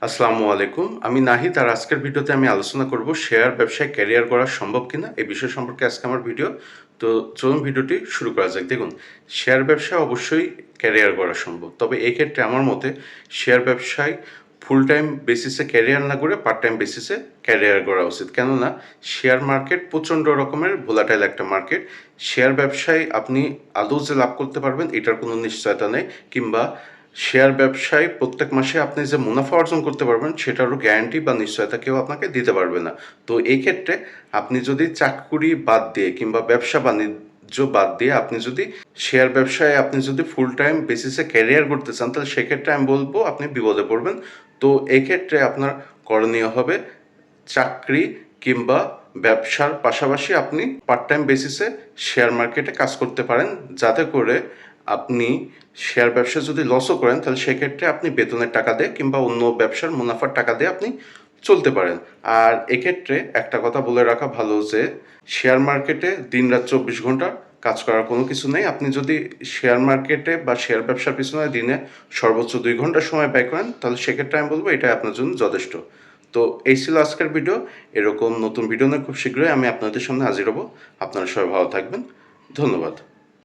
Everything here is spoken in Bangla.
আসসালামু আলাইকুম। আমি নাহিদ আর আজকের ভিডিওতে আমি আলোচনা করব শেয়ার ব্যবসায় ক্যারিয়ার গড়া সম্ভব কিনা এই বিষয় সম্পর্কে আজকে আমার ভিডিও। তো চলুন ভিডিওটি শুরু করা যাক। দেখুন, শেয়ার ব্যবসায় অবশ্যই ক্যারিয়ার গড়া সম্ভব। তবে এই ক্ষেত্রে আমার মতে শেয়ার ব্যবসায় ফুল টাইম বেসিসে ক্যারিয়ার না করে পার্ট টাইম বেসিসে ক্যারিয়ার গড়া উচিত। কেননা শেয়ার মার্কেট প্রচণ্ড রকমের ভোলাটাইল একটা মার্কেট। শেয়ার ব্যবসায় আপনি আদৌ যে লাভ করতে পারবেন এটার কোনো নিশ্চয়তা নেই, কিংবা শেয়ার ব্যবসায় প্রত্যেক মাসে আপনি যে মুনাফা অর্জন করতে পারবেন সেটারও গ্যারান্টি বা নিশ্চয়তা কেউ আপনাকে দিতে পারবে না। তো এই ক্ষেত্রে আপনি যদি চাকরি বাদ দিয়ে কিংবা ব্যবসা বাণিজ্য বাদ দিয়ে আপনি যদি শেয়ার ব্যবসায় আপনি যদি ফুল টাইম বেসিসে ক্যারিয়ার করতে চান, তাহলে সেক্ষেত্রে আমি বলবো আপনি বিপদে পড়বেন। তো এই ক্ষেত্রে আপনার করণীয় হবে চাকরি কিংবা ব্যবসার পাশাপাশি আপনি পার্ট টাইম বেসিসে শেয়ার মার্কেটে কাজ করতে পারেন, যাতে করে আপনি শেয়ার ব্যবসা যদি লসও করেন তাহলে সেক্ষেত্রে আপনি বেতনের টাকা দিয়ে কিংবা অন্য ব্যবসার মুনাফার টাকা দিয়ে আপনি চলতে পারেন। আর এক্ষেত্রে একটা কথা বলে রাখা ভালো যে শেয়ার মার্কেটে দিনরাত 24 ঘন্টা কাজ করার কোনো কিছু নেই। আপনি যদি শেয়ার মার্কেটে বা শেয়ার ব্যবসার পিছনে দিনে সর্বোচ্চ 2 ঘন্টা সময় ব্যয় করেন তাহলে সেক্ষেত্রে আমি বলবো এটাই আপনার জন্য যথেষ্ট। তো এই ছিল আজকের ভিডিও। এরকম নতুন ভিডিও নিয়ে খুব শীঘ্রই আমি আপনাদের সামনে হাজির হব। আপনারা সবাই ভালো থাকবেন। ধন্যবাদ।